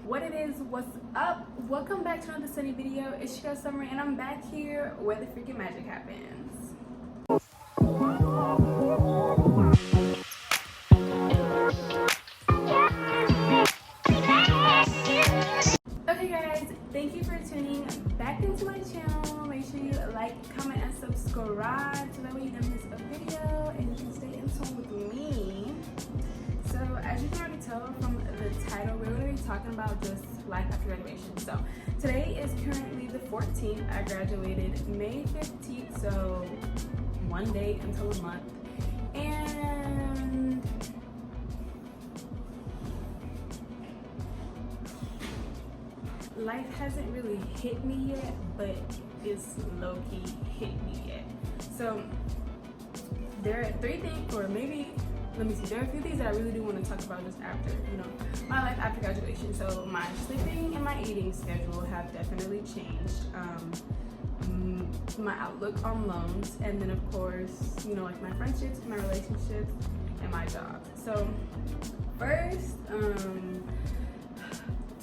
What it is, what's up? Welcome back to another sunny video. It's your girl Sun Rai, and I'm back here where the freaking magic happens. Okay guys, thank you for tuning back into my channel. Make sure you like, comment, and subscribe so that way you don't miss a video and you can stay in tune with me. So as you can already tell from the title, we're going to be talking about just life after graduation. So today is currently the 14th. I graduated May 15th, so one day until a month. And life hasn't really hit me yet, but it's low-key hit me yet. So there are three things, or maybe let me see, there are a few things that I really do want to talk about just after, my life after graduation. So my sleeping and my eating schedule have definitely changed. My outlook on loans, and then of course, like my friendships, my relationships, and my job. So first, to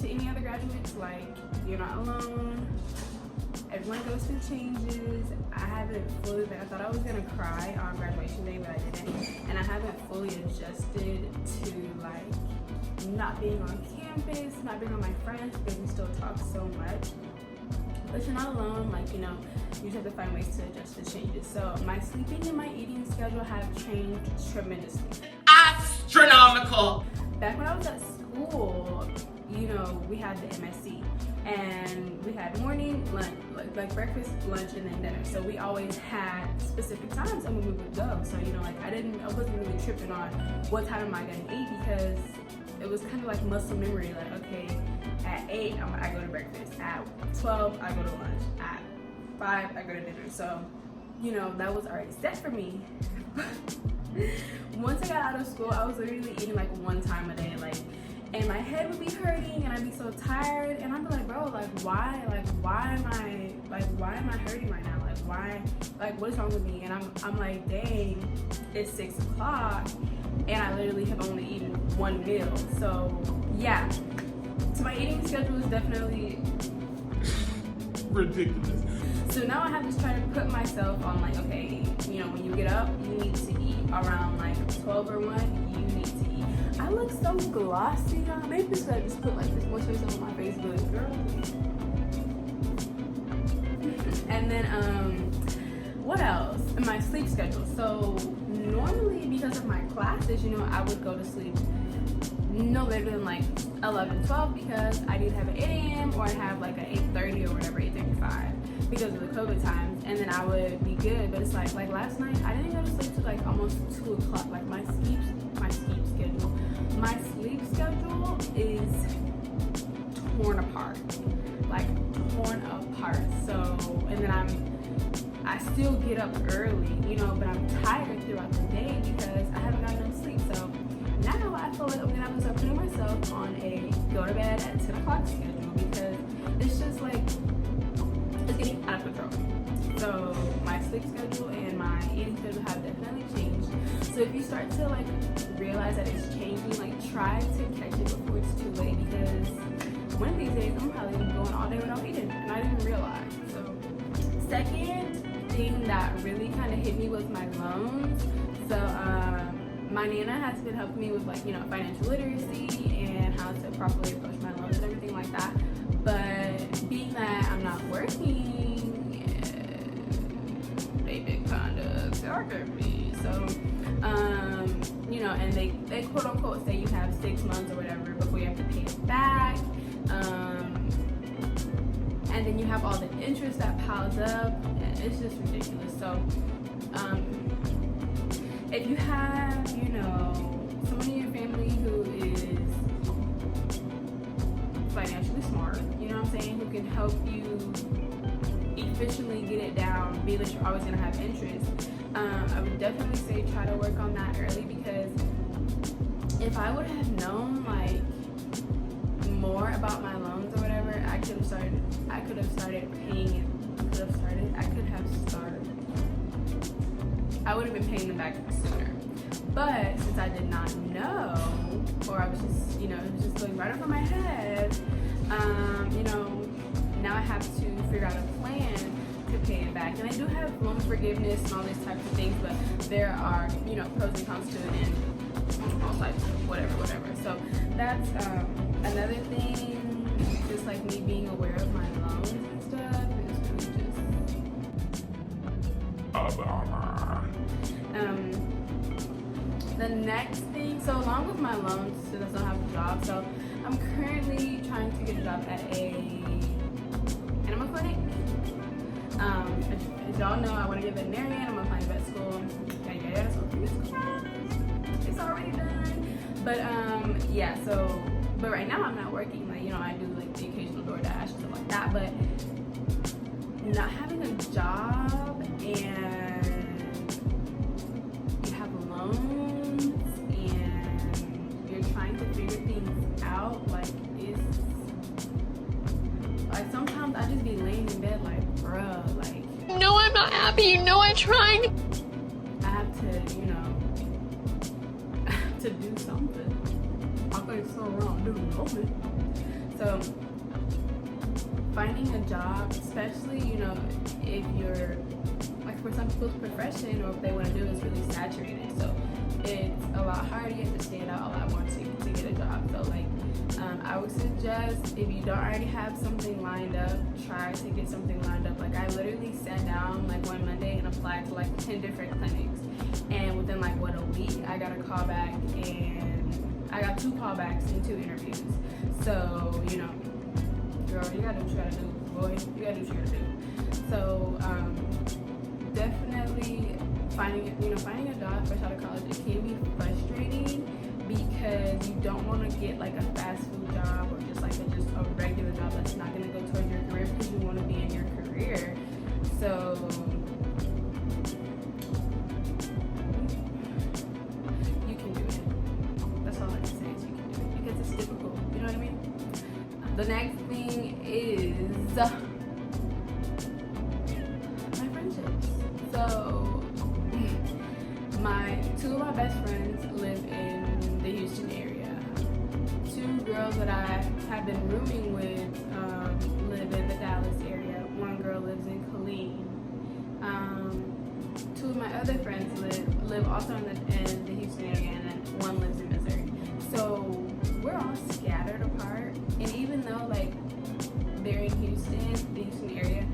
any other graduates, like, you're not alone. Everyone goes through changes. I haven't fully, I thought I was gonna cry on graduation day, but I didn't. And I haven't fully adjusted to like not being on campus, not being on my friends, because we still talk so much. But you're not alone, like, you just have to find ways to adjust to changes. So my sleeping and my eating schedule have changed tremendously. Astronomical! Back when I was at school, we had the MSC, and we had morning, lunch, like breakfast, lunch, and then dinner. So we always had specific times and when we would go. So I wasn't really tripping on what time am I gonna eat, because it was kind of like muscle memory. Like, okay, at 8 I go to breakfast, at 12 I go to lunch, at 5 I go to dinner. So that was already set for me. Once I got out of school, I was literally eating like one time a day, and my head would be hurting and I'd be so tired, and I'd be like, bro, why am I hurting right now? Why, what is wrong with me? And I'm like, dang, it's 6 o'clock and I literally have only eaten one meal. So yeah, so my eating schedule is definitely ridiculous. So now I have to try to put myself on okay, when you get up, you need to eat around 12 or 1, you need to eat. I look so glossy now. Maybe this I just put this moisturizer on my face, but girl. And then what else? My sleep schedule. So normally, because of my classes, I would go to sleep no later than 11, 12, because I did have an 8 a.m. or I have an 8:30 or whatever, 8:35, because of the COVID times, and then I would be good. But it's like last night, I didn't go to sleep till almost 2 o'clock. My sleep schedule is torn apart, So, and then I still get up early, but I'm tired throughout the day because I haven't gotten enough sleep. So now I feel like I'm gonna have to start putting myself on a go to bed at 10 o'clock schedule, because it's just it's getting out of control. So my sleep schedule and my eating schedule have definitely changed. So if you start to realize that it's changing, try to catch it before it's too late, because one of these days I'm probably going all day without eating and I didn't realize. So second thing that really kind of hit me was my loans. So my Nana has been helping me with financial literacy and how to properly approach my loans and everything like that. But being that I'm not working, they've been kind of targeting me. So and they quote unquote say you have 6 months or whatever before you have to pay it back. And then you have all the interest that piles up. It's just ridiculous. So if you have someone in your family who is financially smart, who can help you efficiently get it down, be that you're always going to have interest, I would definitely say try to work on that early, because if I would have known more about my loans or whatever, I could have started paying it. I would have been paying them back sooner. But since I did not know, or I was just, it was just going right over my head, You know, now I have to figure out a plan to pay it back. And I do have loan forgiveness and all these types of things, but there are, you know, pros and cons to it and all types of whatever. So that's another thing, just like me being aware of my loans and stuff is really just the next thing. So along with my loans, since I don't have a job, so I'm currently trying to get a job at a animal clinic. As y'all know, I want to be a veterinarian. I'm applying to vet school. So it's already done. But yeah. So, but right now I'm not working. Like, you know, I do like the occasional DoorDash and stuff like that. But not having a job and you have loans and you're trying to figure things out, like it's like sometimes I just be laying in bed like, bruh, like, no, I'm not happy. You know I'm trying. I have to, you know, to do something. I think so wrong, do something. So finding a job, especially, you know, if you're like for some people's profession or if they want to do it, is really saturated. So it's a lot harder. You have to stand out a lot more to get a job. So like, I would suggest if you don't already have something lined up, try to get something lined up. Like I literally sat down like one Monday and applied to like 10 different clinics, and within like a week I got a call back, and I got 2 callbacks and 2 interviews. So, you know, girl, you gotta do what you gotta do. Boy, you gotta do what you gotta do. So definitely finding a job fresh out of college, it can be frustrating because you don't want to get like a fast food job or just a regular job that's not going to go towards your career, because you want to be in your career. So you can do it. That's all I can say is you can do it, because it's difficult. You know what I mean? The next thing is my friendships. So two of my best friends live in the Houston area. 2 girls that I have been rooming with live in the Dallas area. 1 girl lives in Killeen. 2 of my other friends live also in the Houston area, and then 1 lives in Missouri. So we're all scattered apart, and even though like they're in Houston, the Houston area,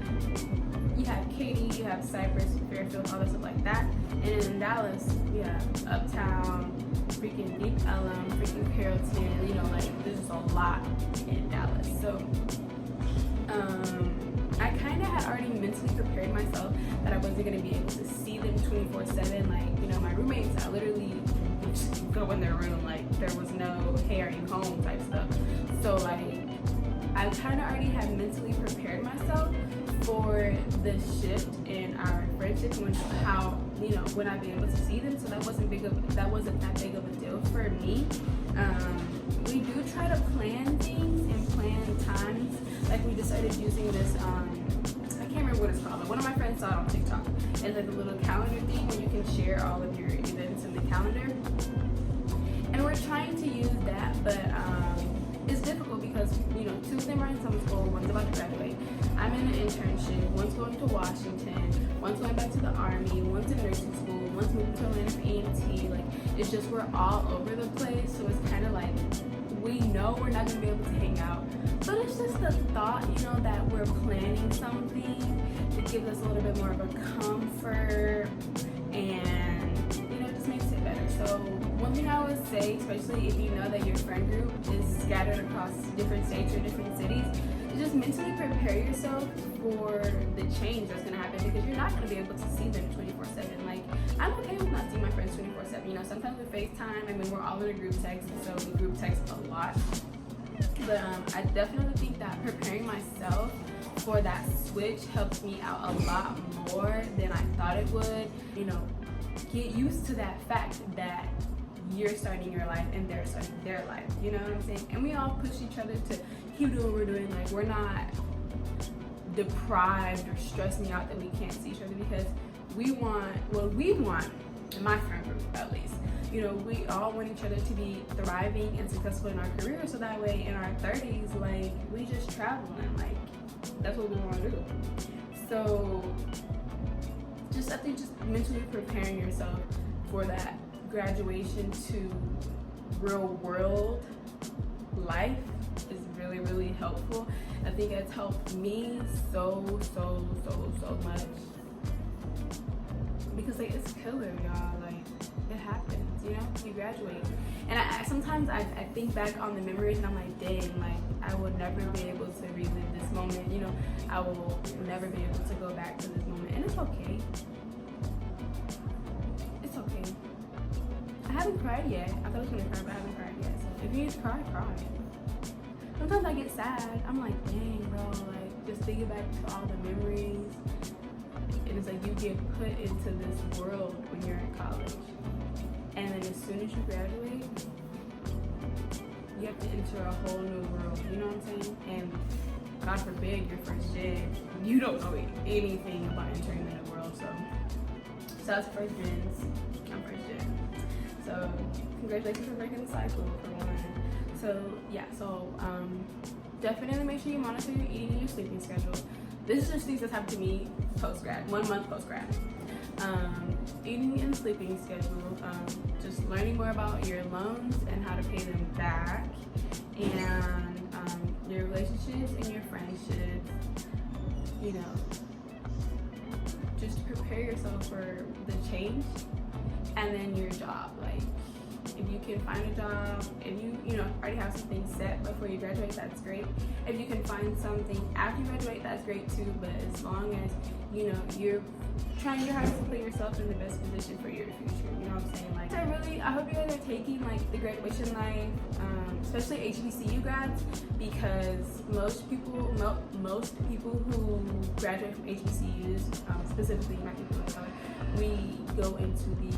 you have Katy, you have Cypress, Fairfield, all that stuff like that. And in Dallas, you have Uptown, freaking Deep Ellum, freaking Carrollton, you know, like there's just a lot in Dallas. So I kind of had already mentally prepared myself that I wasn't going to be able to see them 24/7. Like, you know, my roommates, I literally would just go in their room, like there was no, hey, are you home type stuff. So like, I kind of already had mentally prepared myself for the shift in our friendship and how, you know, when I'd be able to see them. So that wasn't that big of a deal for me. We do try to plan things and plan times. Like we decided using this, I can't remember what it's called, but one of my friends saw it on TikTok. It's like a little calendar thing where you can share all of your events in the calendar. And we're trying to use that, but it's difficult because, you know, 2 of them are in summer school, 1's about to graduate. I'm in an internship, 1's going to Washington, 1's going back to the Army, 1's in nursing school, 1's moving to Atlanta for EMT. Like, it's just, we're all over the place, so it's kind of like, we know we're not going to be able to hang out, but it's just the thought, you know, that we're planning something to give us a little bit more of a comfort, and, you know, it just makes it better. So one thing I would say, especially if you know that your friend group is scattered across different states or different cities, is just mentally prepare yourself for the change that's going to happen, because you're not going to be able to see them 24/7. Like, I'm okay with not seeing my friends 24/7. You know, sometimes we FaceTime. I mean, we're all in a group text, so we group text a lot. But I definitely think that preparing myself for that switch helps me out a lot more than I thought it would. You know, get used to that fact that you're starting your life and they're starting their life. You know what I'm saying? And we all push each other to keep doing what we're doing. Like, we're not deprived or stressing out that we can't see each other, because we want, in my friend group at least, You know, we all want each other to be thriving and successful in our careers, so that way in our 30s, like, we just travel and like that's what we want to do. So I think just mentally preparing yourself for that graduation to real world life is really, really helpful. I think it's helped me so much, because like it's killer, y'all. Like, it happens, you know, you graduate. And I sometimes I think back on the memories and I'm like, dang, like I will never be able to relive this moment, you know, I will never be able to go back to this moment. And it's okay. It's okay. I haven't cried yet. I thought I was gonna cry, but I haven't cried yet. So if you need to cry, cry. Sometimes I get sad. I'm like, dang, bro, like just thinking back to all the memories. And it's like you get put into this world when you're in college. And then as soon as you graduate, you have to enter a whole new world, you know what I'm saying? And God forbid you're first gen, you don't know anything about entering the new world. So that's first gens, I'm first gen. So congratulations for breaking the cycle for one. So yeah, definitely make sure you monitor your eating and your sleeping schedule. This is just things that's happened to me post-grad, 1 month post-grad. Eating and sleeping schedule, just learning more about your loans and how to pay them back, and your relationships and your friendships, you know, just prepare yourself for the change. And then your job, like if you can find a job, if you know already have something set before you graduate, that's great. If you can find something after you graduate, that's great too. But as long as you know you're trying your hardest to put yourself in the best position for your future, you know what I'm saying? Like I hope you guys are taking like the graduation life, especially HBCU grads, because most people who graduate from HBCUs, specifically my people of color, we go into these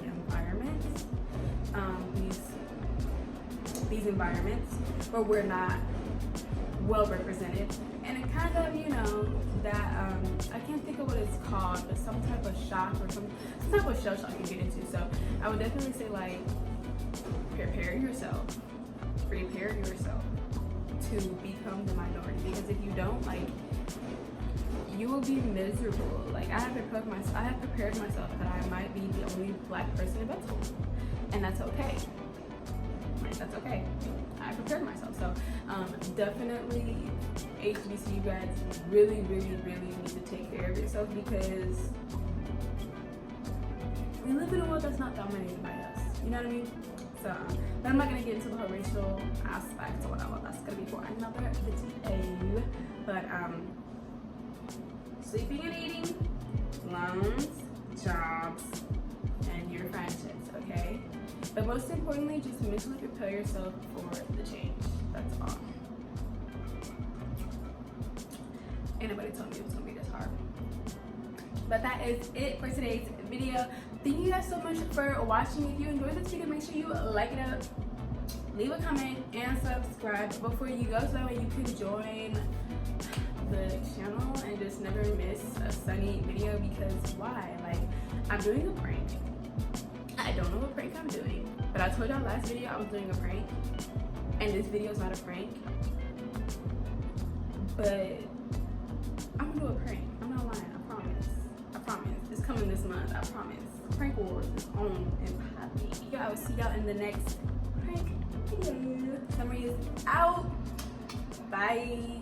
environments, these environments where we're not well represented, and it kind of, you know, that I can't think of what it's called, but some type of shock or some type of shell shock you get into. So I would definitely say, like, prepare yourself to become the minority, because if you don't, like, you will be miserable. Like I have prepared myself that I might be the only black person in med school, and that's okay. Like, that's okay. I prepared myself. So definitely HBCU grads really need to take care of yourself, because we live in a world that's not dominated by us. You know what I mean? So, but I'm not gonna get into the whole racial aspect or whatever. That's gonna be for another video. But sleeping and eating, loans, jobs, and your friendships, okay? But most importantly, just mentally prepare yourself for the change. That's all. Ain't nobody told me it was gonna be this hard. But that is it for today's video. Thank you guys so much for watching. If you enjoyed this video, make sure you like it up, leave a comment, and subscribe before you go, so that way you can join the channel and just never miss a Sunny video. Because why? Like, I'm doing a prank. I don't know what prank I'm doing, but I told y'all last video I was doing a prank, and this video is not a prank, but I'm gonna do a prank. I'm not lying. I promise. It's coming this month. I promise. Prank wars is on and popping. I will see y'all in the next prank video. Sun Rai is out. Bye.